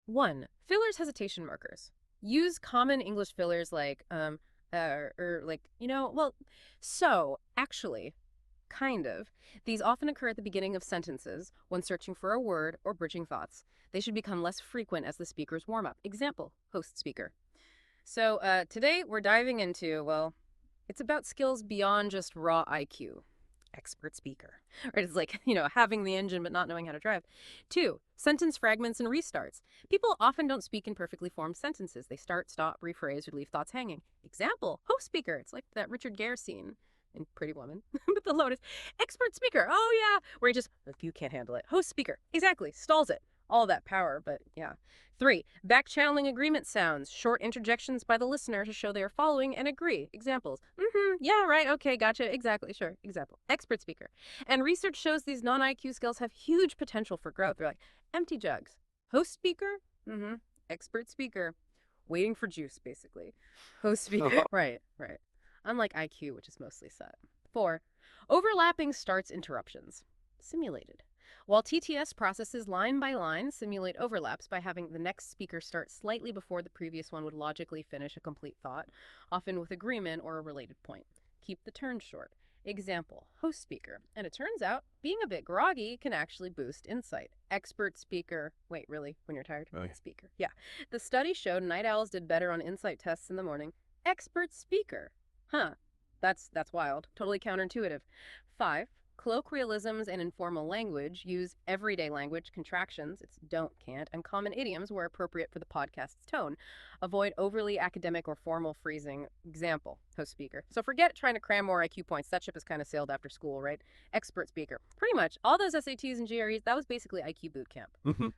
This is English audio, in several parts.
1. Fillers hesitation markers. Use common English fillers like, or like, well, so, actually, kind of. These often occur at the beginning of sentences when searching for a word or bridging thoughts. They should become less frequent as the speakers warm up. Example, host speaker. So, today we're diving into, well, it's about skills beyond just raw IQ. Expert speaker. Right? It's like, having the engine but not knowing how to drive. 2, sentence fragments and restarts. People often don't speak in perfectly formed sentences. They start, stop, rephrase, or leave thoughts hanging. Example, host speaker. It's like that Richard Gere scene in Pretty Woman with the Lotus. Expert speaker. Oh, yeah. Where he just, if you can't handle it. Host speaker. Exactly. Stalls it. All that power, but yeah. 3, back-channeling agreement sounds. Short interjections by the listener to show they are following and agree. Examples. Yeah, right, okay, gotcha, exactly, sure. Example. Expert speaker. And research shows these non-IQ skills have huge potential for growth. They're like, empty jugs. Host speaker? Expert speaker. Waiting for juice, basically. Host speaker. Right. Unlike IQ, which is mostly set. 4, overlapping starts interruptions. Simulated. While TTS processes line by line simulate overlaps by having the next speaker start slightly before the previous one would logically finish a complete thought, often with agreement or a related point. Keep the turn short. Example, host speaker. And it turns out being a bit groggy can actually boost insight. Expert speaker. Wait, really? When you're tired? Oh, yeah. Speaker. Yeah. The study showed night owls did better on insight tests in the morning. Expert speaker. Huh. That's wild. Totally counterintuitive. 5, colloquialisms and informal language use everyday language contractions, it's don't, can't, and common idioms where appropriate for the podcast's tone. Avoid overly academic or formal phrasing. Example, host speaker. So forget trying to cram more IQ points. That ship has kind of sailed after school, right? Expert speaker. Pretty much all those SATs and GREs, that was basically IQ boot camp.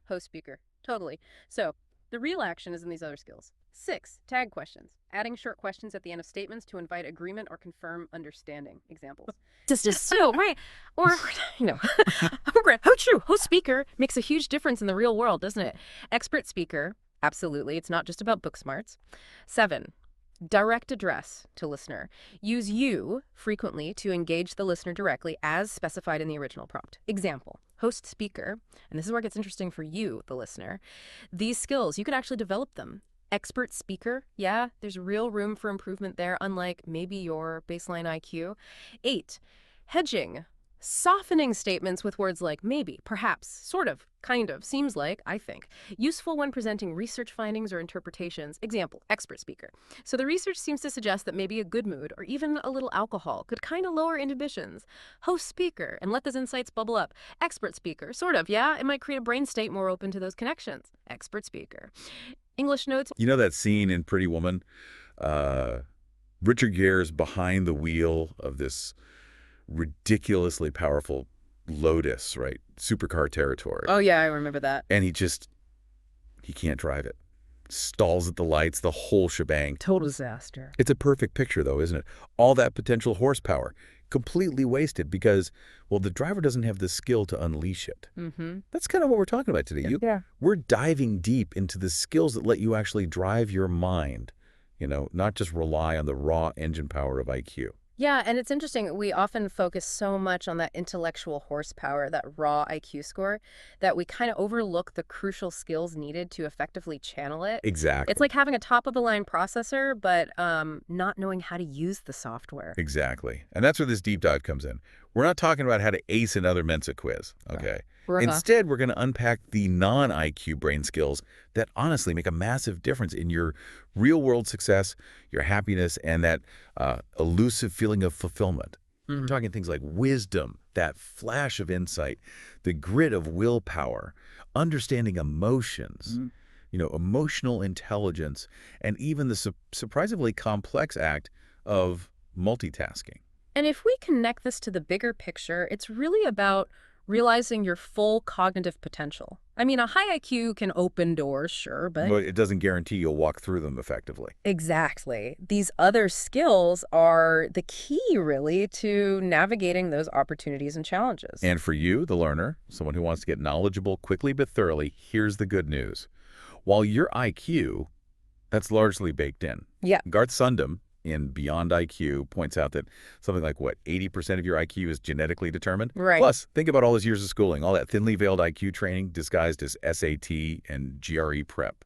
Host speaker. Totally. So the real action is in these other skills. 6, tag questions. Adding short questions at the end of statements to invite agreement or confirm understanding. Examples. This is so right. Or, how true. Host speaker makes a huge difference in the real world, doesn't it? Expert speaker. Absolutely. It's not just about book smarts. 7, direct address to listener. Use you frequently to engage the listener directly as specified in the original prompt. Example, host speaker, and this is where it gets interesting for you, the listener. These skills, you can actually develop them. Expert speaker, yeah, there's real room for improvement there, unlike maybe your baseline IQ. 8, hedging. Softening statements with words like maybe, perhaps, sort of, kind of, seems like, I think. Useful when presenting research findings or interpretations. Example, expert speaker. So the research seems to suggest that maybe a good mood or even a little alcohol could kind of lower inhibitions. Host speaker, and let those insights bubble up. Expert speaker, sort of, yeah, it might create a brain state more open to those connections. Expert speaker. English notes. You know that scene in Pretty Woman? Uh, Richard Gere's behind the wheel of this ridiculously powerful Lotus, right? Supercar territory. Oh, yeah, I remember that. And he can't drive it. Stalls at the lights, the whole shebang. Total disaster. It's a perfect picture, though, isn't it? All that potential horsepower, completely wasted because, well, the driver doesn't have the skill to unleash it. That's kind of what we're talking about today. Yeah. We're diving deep into the skills that let you actually drive your mind, not just rely on the raw engine power of IQ. Yeah, and it's interesting. We often focus so much on that intellectual horsepower, that raw IQ score, that we kind of overlook the crucial skills needed to effectively channel it. Exactly. It's like having a top-of-the-line processor, but not knowing how to use the software. Exactly. And that's where this deep dive comes in. We're not talking about how to ace another Mensa quiz, okay? Instead, we're going to unpack the non-IQ brain skills that honestly make a massive difference in your real-world success, your happiness, and that elusive feeling of fulfillment. We're talking things like wisdom, that flash of insight, the grit of willpower, understanding emotions, emotional intelligence, and even the surprisingly complex act of multitasking. And if we connect this to the bigger picture, it's really about realizing your full cognitive potential. I mean, a high IQ can open doors, sure, but it doesn't guarantee you'll walk through them effectively. Exactly. These other skills are the key, really, to navigating those opportunities and challenges. And for you, the learner, someone who wants to get knowledgeable quickly but thoroughly, here's the good news. While your IQ, that's largely baked in. Yeah. Garth Sundem, in Beyond IQ points out that something like, what, 80% of your IQ is genetically determined? Right. Plus, think about all those years of schooling, all that thinly veiled IQ training disguised as SAT and GRE prep.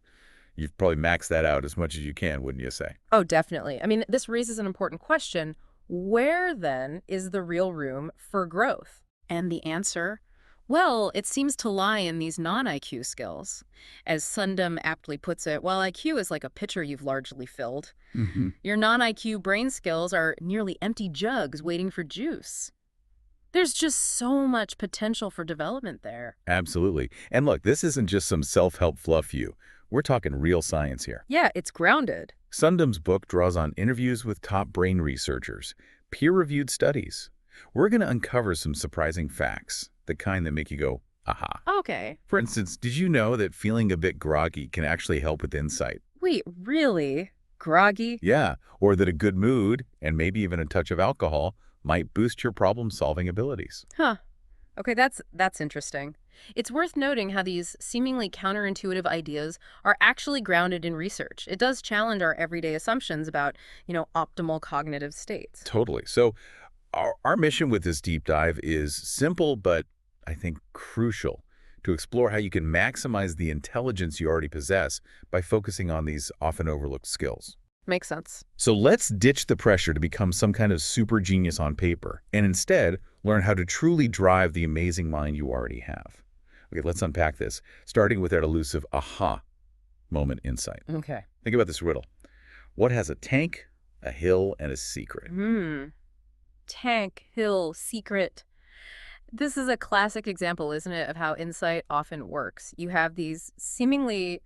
You've probably maxed that out as much as you can, wouldn't you say? Oh, definitely. I mean, this raises an important question. Where, then, is the real room for growth? And the answer? Well, it seems to lie in these non-IQ skills. As Sundem aptly puts it, while IQ is like a pitcher you've largely filled, Hmm. your non-IQ brain skills are nearly empty jugs waiting for juice. There's just so much potential for development there. Absolutely. And look, this isn't just some self-help fluff you. We're talking real science here. Yeah, it's grounded. Sundem's book draws on interviews with top brain researchers, peer-reviewed studies. We're going to uncover some surprising facts, the kind that make you go, aha. Okay. For instance, did you know that feeling a bit groggy can actually help with insight? Wait, really? Groggy? Yeah, or that a good mood, and maybe even a touch of alcohol, might boost your problem-solving abilities. Huh. Okay, that's interesting. It's worth noting how these seemingly counterintuitive ideas are actually grounded in research. It does challenge our everyday assumptions about, optimal cognitive states. Totally. So our mission with this deep dive is simple, but I think crucial, to explore how you can maximize the intelligence you already possess by focusing on these often overlooked skills. Makes sense. So let's ditch the pressure to become some kind of super genius on paper and instead learn how to truly drive the amazing mind you already have. Okay, let's unpack this, starting with that elusive aha moment insight. Okay. Think about this riddle. What has a tank, a hill, and a secret? Tank, hill, secret. This is a classic example, isn't it, of how insight often works. You have these seemingly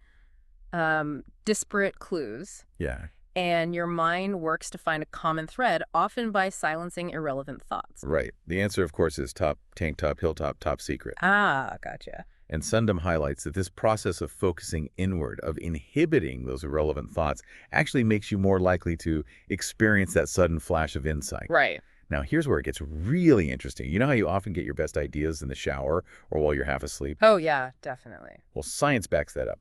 disparate clues, Yeah, and your mind works to find a common thread, often by silencing irrelevant thoughts. right. The answer, of course, is top, tank top, hilltop, top secret. Ah, gotcha. And Sundem highlights that this process of focusing inward, of inhibiting those irrelevant thoughts, actually makes you more likely to experience that sudden flash of insight. Right. Now, here's where it gets really interesting. You know how you often get your best ideas in the shower or while you're half asleep? Oh, yeah, definitely. Well, science backs that up.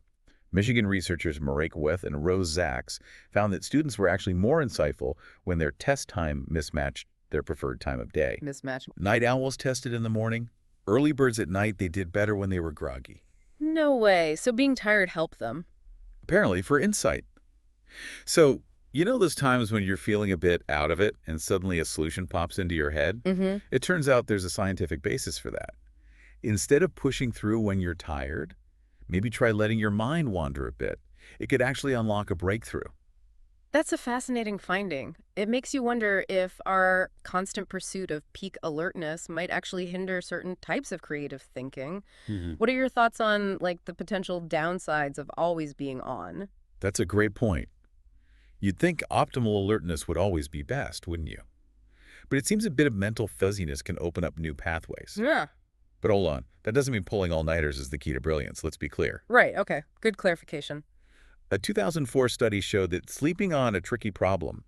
Michigan researchers Marek Weth and Rose Zaks found that students were actually more insightful when their test time mismatched their preferred time of day. Mismatch. Night owls tested in the morning. Early birds at night, they did better when they were groggy. No way. So being tired helped them. Apparently for insight. So, you know those times when you're feeling a bit out of it and suddenly a solution pops into your head? Mm-hmm. It turns out there's a scientific basis for that. Instead of pushing through when you're tired, maybe try letting your mind wander a bit. It could actually unlock a breakthrough. That's a fascinating finding. It makes you wonder if our constant pursuit of peak alertness might actually hinder certain types of creative thinking. What are your thoughts on, like, the potential downsides of always being on? That's a great point. You'd think optimal alertness would always be best, wouldn't you? But it seems a bit of mental fuzziness can open up new pathways. Yeah. But hold on, that doesn't mean pulling all-nighters is the key to brilliance, let's be clear. Right, okay. Good clarification. A 2004 study showed that sleeping on a tricky problem,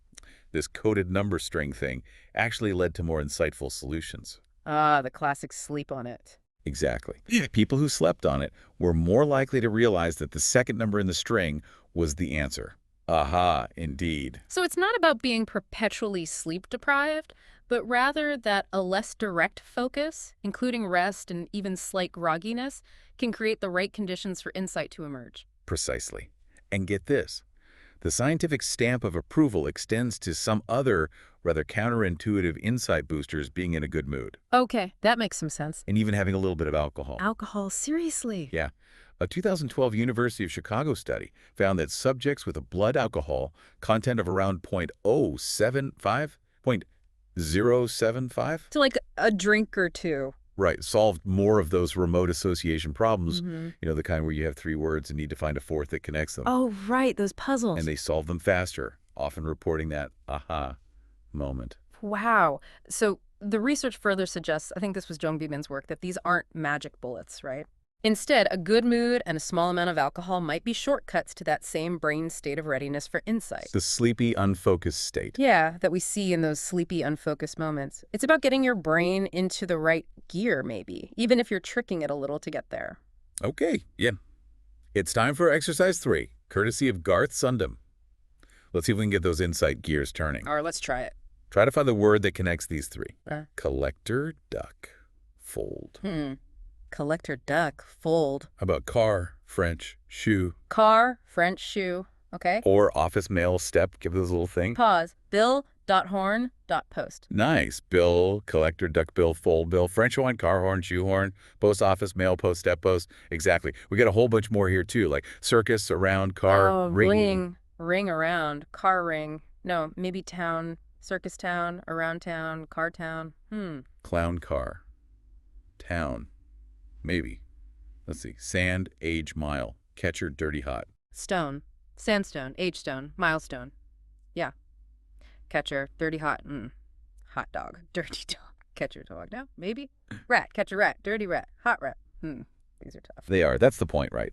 this coded number string thing, actually led to more insightful solutions. Ah, the classic sleep on it. Exactly. People who slept on it were more likely to realize that the second number in the string was the answer. Aha, indeed. So it's not about being perpetually sleep deprived, but rather that a less direct focus, including rest and even slight grogginess, can create the right conditions for insight to emerge. Precisely. And get this, the scientific stamp of approval extends to some other, rather counterintuitive insight boosters being in a good mood, Okay, that makes some sense. and even having a little bit of alcohol. Alcohol, seriously? Yeah. A 2012 University of Chicago study found that subjects with a blood alcohol content of around 0.075, To like a drink or two. right, solved more of those remote association problems, Mm-hmm. the kind where you have three words and need to find a fourth that connects them. Oh, right, those puzzles. And they solve them faster, often reporting that aha moment. Wow. So the research further suggests, I think this was Jung Bymin's work, that these aren't magic bullets, right? Instead, a good mood and a small amount of alcohol might be shortcuts to that same brain state of readiness for insight. The sleepy, unfocused state. Yeah, that we see in those sleepy, unfocused moments. It's about getting your brain into the right gear, maybe, even if you're tricking it a little to get there. Okay, yeah. It's time for exercise 3, courtesy of Garth Sundem. Let's see if we can get those insight gears turning. All right, let's try it. Try to find the word that connects these three. Collector, duck, fold. Collector, duck, fold. How about car, French, shoe? Car, French, shoe. Okay. Or office mail, step, give those a little thing. Pause. Bill, dot horn, dot post. Nice. Bill, collector, duck bill, fold bill, French horn, car horn, shoe horn, post office, mail post, step post. Exactly. We got a whole bunch more here too, like circus, around, car, ring. Ring around, car ring. No, maybe town, circus town, around town, car town. Clown car. Town. Maybe. Let's see. Sand, age, mile. Catcher, dirty, hot. Stone. Sandstone, age stone, milestone. Yeah. Catcher, dirty, hot. Hot dog, dirty dog. Catcher dog. No, maybe. Rat, catcher rat, dirty rat, hot rat. These are tough. They are. That's the point, right?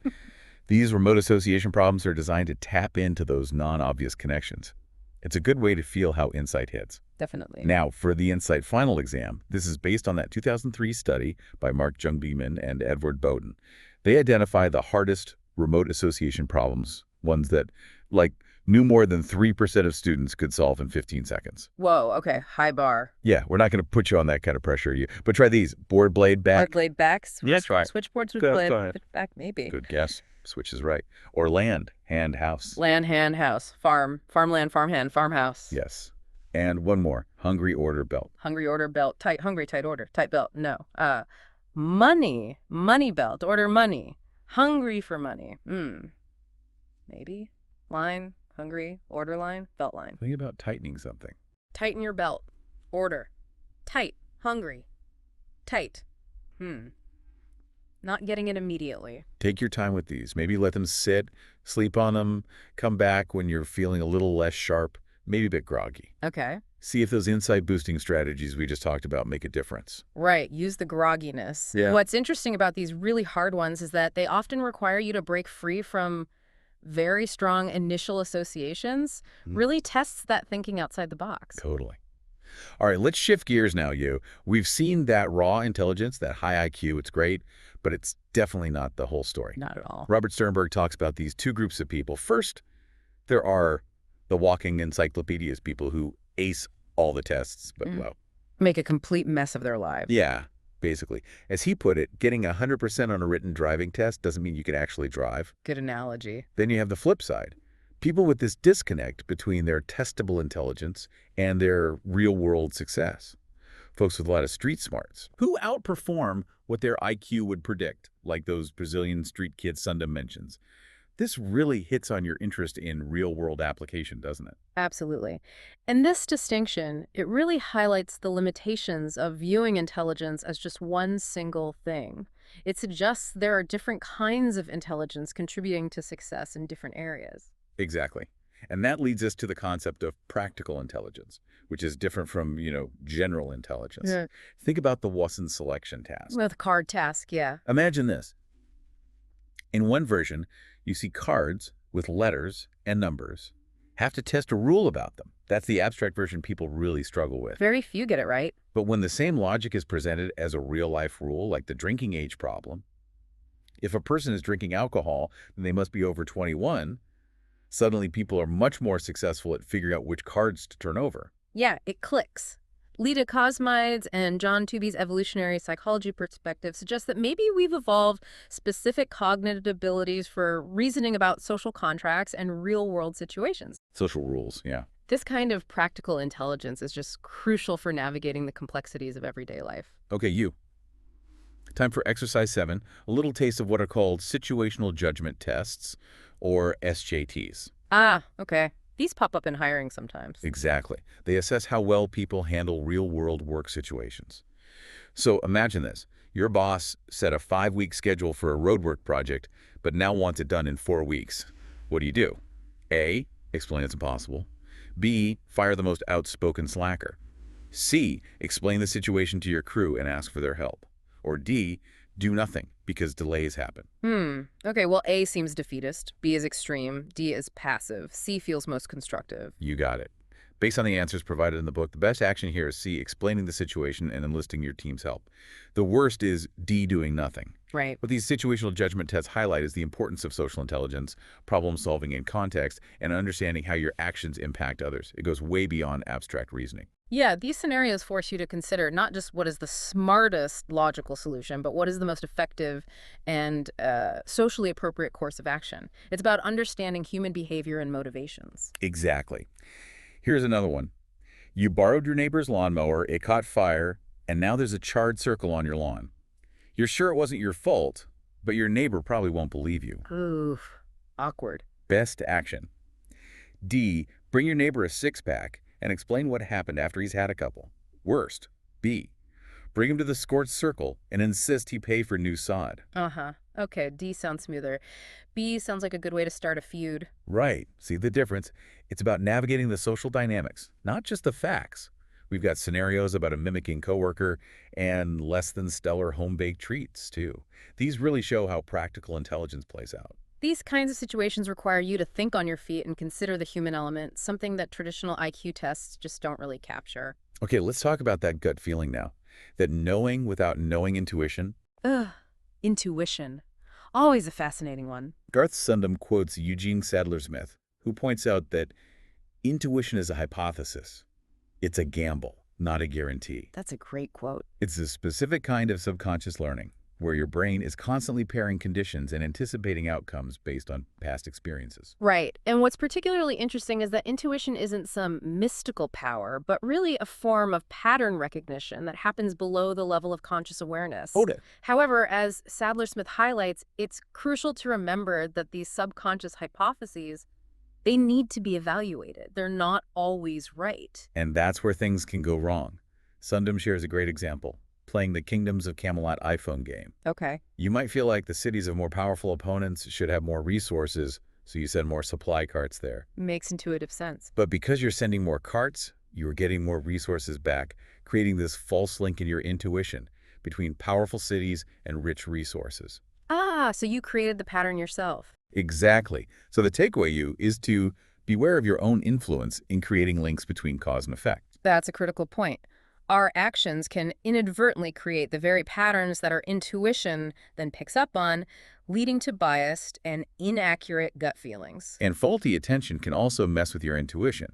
These remote association problems are designed to tap into those non-obvious connections. It's a good way to feel how insight hits. Definitely. Now, for the Insight Final Exam, this is based on that 2003 study by Mark Jungbeeman and Edward Bowden. They identify the hardest remote association problems, ones that, like, knew more than 3% of students could solve in 15 seconds. Whoa, okay, high bar. Yeah, we're not going to put you on that kind of pressure. But try these. Board blade back. Board blade back? Yeah, try it. Switchboard, switchblade back, maybe. Good guess. Switch is right. Or land, hand, house. Land, hand, house. Farm, farmland, farmhand, farmhouse. Yes. And one more. Hungry order belt. Hungry order belt. Tight, hungry, tight order. Tight belt. No. Money. Money belt. Order money. Hungry for money. Maybe. Line. Hungry. Order line. Belt line. Think about tightening something. Tighten your belt. Order. Tight. Hungry. Tight. Not getting it immediately. Take your time with these. Maybe let them sit, sleep on them, come back when you're feeling a little less sharp, maybe a bit groggy. Okay. See if those insight-boosting strategies we just talked about make a difference. Right. Use the grogginess. Yeah. What's interesting about these really hard ones is that they often require you to break free from very strong initial associations. Really tests that thinking outside the box. Totally. All right, let's shift gears now, you. We've seen that raw intelligence, that high IQ. It's great, but it's definitely not the whole story. Not at all. Robert Sternberg talks about these two groups of people. First, there are the walking encyclopedias, people who ace all the tests, but well. Make a complete mess of their lives. Yeah, basically. As he put it, getting 100% on a written driving test doesn't mean you can actually drive. Good analogy. Then you have the flip side. People with this disconnect between their testable intelligence and their real-world success. Folks with a lot of street smarts who outperform what their IQ would predict, like those Brazilian street kids Sundem mentions. This really hits on your interest in real-world application, doesn't it? Absolutely. And this distinction, it really highlights the limitations of viewing intelligence as just one single thing. It suggests there are different kinds of intelligence contributing to success in different areas. Exactly. And that leads us to the concept of practical intelligence, which is different from, general intelligence. Yeah. Think about the Watson selection task. With card task, yeah. Imagine this. In one version, you see cards with letters and numbers. Have to test a rule about them. That's the abstract version people really struggle with. Very few get it right. But when the same logic is presented as a real-life rule, like the drinking age problem, if a person is drinking alcohol, then they must be over 21. Suddenly, people are much more successful at figuring out which cards to turn over. Yeah, it clicks. Lita Cosmides and John Tooby's evolutionary psychology perspective suggests that maybe we've evolved specific cognitive abilities for reasoning about social contracts and real-world situations. Social rules, yeah. This kind of practical intelligence is just crucial for navigating the complexities of everyday life. Okay, you. Time for exercise 7, a little taste of what are called situational judgment tests, or SJTs. Ah, okay. These pop up in hiring sometimes. Exactly. They assess how well people handle real-world work situations. So imagine this. Your boss set a 5-week schedule for a roadwork project, but now wants it done in 4 weeks. What do? A, explain it's impossible. B, fire the most outspoken slacker. C, explain the situation to your crew and ask for their help. Or D, do nothing because delays happen. Okay, well, A seems defeatist, B is extreme, D is passive, C feels most constructive. You got it. Based on the answers provided in the book, the best action here is C, explaining the situation and enlisting your team's help. The worst is D, doing nothing. Right. What these situational judgment tests highlight is the importance of social intelligence, problem solving in context, and understanding how your actions impact others. It goes way beyond abstract reasoning. Yeah, these scenarios force you to consider not just what is the smartest logical solution, but what is the most effective and socially appropriate course of action. It's about understanding human behavior and motivations. Exactly. Here's another one. You borrowed your neighbor's lawnmower, it caught fire, and now there's a charred circle on your lawn. You're sure it wasn't your fault, but your neighbor probably won't believe you. Oof, awkward. Best action. D, bring your neighbor a six-pack and explain what happened after he's had a couple. Worst. B, bring him to the scorched circle and insist he pay for new sod. Uh-huh. Okay, D sounds smoother. B sounds like a good way to start a feud. Right. See the difference? It's about navigating the social dynamics, not just the facts. We've got scenarios about a mimicking coworker and less than stellar home-baked treats, too. These really show how practical intelligence plays out. These kinds of situations require you to think on your feet and consider the human element, something that traditional IQ tests just don't really capture. Okay, let's talk about that gut feeling now. That knowing without knowing intuition. Ugh, intuition. Always a fascinating one. Garth Sundem quotes Eugene Sadler-Smith, who points out that intuition is a hypothesis. It's a gamble, not a guarantee. That's a great quote. It's a specific kind of subconscious learning, where your brain is constantly pairing conditions and anticipating outcomes based on past experiences. Right. And what's particularly interesting is that intuition isn't some mystical power, but really a form of pattern recognition that happens below the level of conscious awareness. Hold it. However, as Sadler-Smith highlights, it's crucial to remember that these subconscious hypotheses, they need to be evaluated. They're not always right. And that's where things can go wrong. Sundem shares a great example, playing the Kingdoms of Camelot iPhone game. Okay. You might feel like the cities of more powerful opponents should have more resources, so you send more supply carts there. Makes intuitive sense. But because you're sending more carts, you're getting more resources back, creating this false link in your intuition between powerful cities and rich resources. Ah, so you created the pattern yourself. Exactly. So the takeaway is to beware of your own influence in creating links between cause and effect. That's a critical point. Our actions can inadvertently create the very patterns that our intuition then picks up on, leading to biased and inaccurate gut feelings. And faulty attention can also mess with your intuition.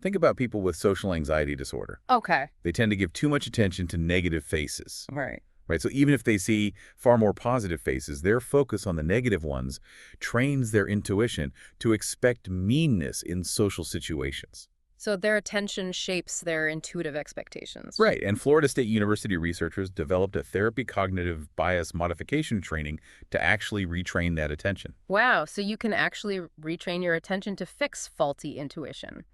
Think about people with social anxiety disorder. Okay. They tend to give too much attention to negative faces. Right. Right? So even if they see far more positive faces, their focus on the negative ones trains their intuition to expect meanness in social situations. So their attention shapes their intuitive expectations. Right, and Florida State University researchers developed a therapy cognitive bias modification training to actually retrain that attention. Wow, so you can actually retrain your attention to fix faulty intuition.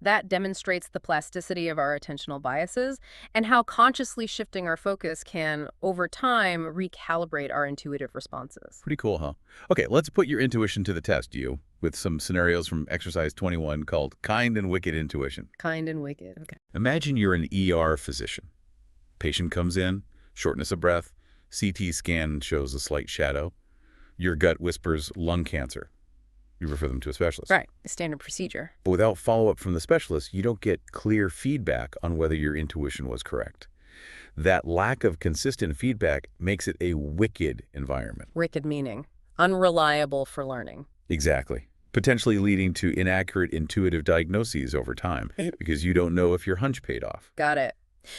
That demonstrates the plasticity of our attentional biases and how consciously shifting our focus can, over time, recalibrate our intuitive responses. Pretty cool, huh? Okay, let's put your intuition to the test, with some scenarios from exercise 21 called Kind and Wicked Intuition. Kind and wicked, okay. Imagine you're an ER physician. Patient comes in, shortness of breath, CT scan shows a slight shadow. Your gut whispers lung cancer. You refer them to a specialist. Right, standard procedure. But without follow-up from the specialist, you don't get clear feedback on whether your intuition was correct. That lack of consistent feedback makes it a wicked environment. Wicked meaning unreliable for learning. Exactly. Potentially leading to inaccurate intuitive diagnoses over time because you don't know if your hunch paid off. Got it.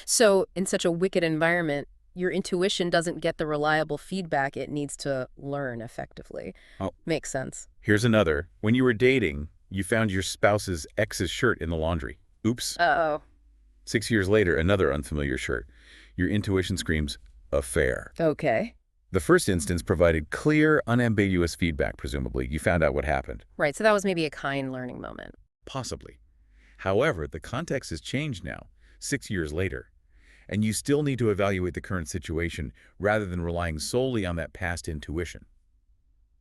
So in such a wicked environment, your intuition doesn't get the reliable feedback it needs to learn effectively. Oh. Makes sense. Here's another. When you were dating, you found your spouse's ex's shirt in the laundry. Oops. Uh-oh. 6 years later, another unfamiliar shirt. Your intuition screams, affair. Okay. The first instance provided clear, unambiguous feedback, presumably. You found out what happened. Right, so that was maybe a kind learning moment. Possibly. However, the context has changed now, 6 years later, and you still need to evaluate the current situation rather than relying solely on that past intuition.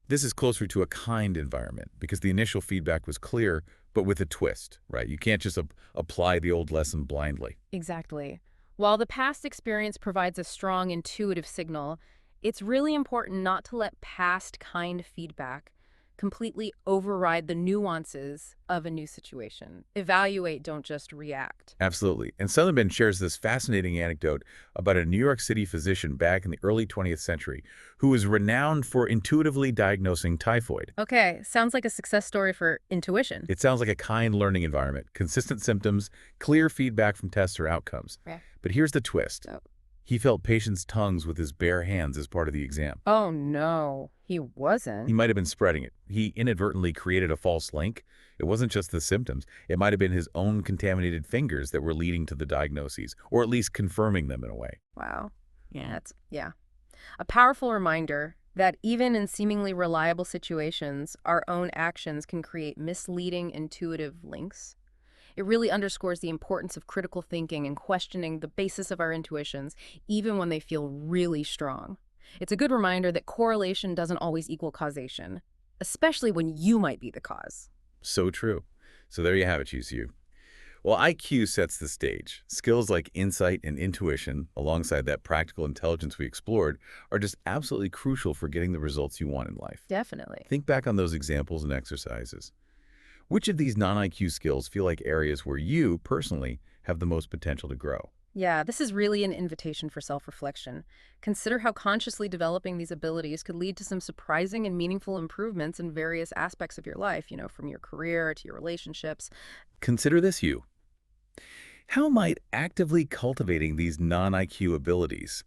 This is closer to a kind environment because the initial feedback was clear, but with a twist, right? You can't just apply the old lesson blindly. Exactly. While the past experience provides a strong intuitive signal, it's really important not to let past kind feedback completely override the nuances of a new situation. Evaluate, don't just react. Absolutely. And Sutherland shares this fascinating anecdote about a New York City physician back in the early 20th century who was renowned for intuitively diagnosing typhoid. Okay, sounds like a success story for intuition. It sounds like a kind learning environment, consistent symptoms, clear feedback from tests or outcomes. Yeah. But here's the twist. Oh. He felt patients' tongues with his bare hands as part of the exam. Oh no, he wasn't. He might have been spreading it. He inadvertently created a false link. It wasn't just the symptoms. It might have been his own contaminated fingers that were leading to the diagnoses, or at least confirming them in a way. Wow. Yeah. A powerful reminder that even in seemingly reliable situations, our own actions can create misleading intuitive links. It really underscores the importance of critical thinking and questioning the basis of our intuitions, even when they feel really strong. It's a good reminder that correlation doesn't always equal causation, especially when you might be the cause. So true. So there you have it, GCU. Well, IQ sets the stage. Skills like insight and intuition, alongside that practical intelligence we explored, are just absolutely crucial for getting the results you want in life. Definitely. Think back on those examples and exercises. Which of these non-IQ skills feel like areas where you, personally, have the most potential to grow? Yeah, this is really an invitation for self-reflection. Consider how consciously developing these abilities could lead to some surprising and meaningful improvements in various aspects of your life, from your career to your relationships. Consider this, you. How might actively cultivating these non-IQ abilities,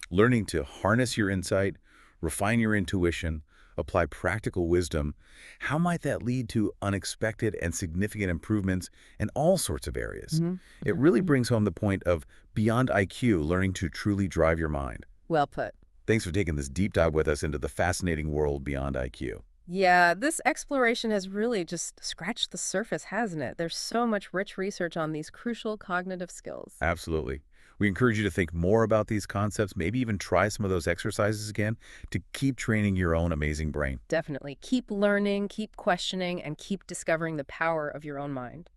learning to harness your insight, refine your intuition, apply practical wisdom, how might that lead to unexpected and significant improvements in all sorts of areas? It really brings home the point of beyond IQ, learning to truly drive your mind. Well put. Thanks for taking this deep dive with us into the fascinating world beyond IQ. Yeah, this exploration has really just scratched the surface, hasn't it? There's so much rich research on these crucial cognitive skills. Absolutely. We encourage you to think more about these concepts, maybe even try some of those exercises again to keep training your own amazing brain. Definitely. Keep learning, keep questioning, and keep discovering the power of your own mind.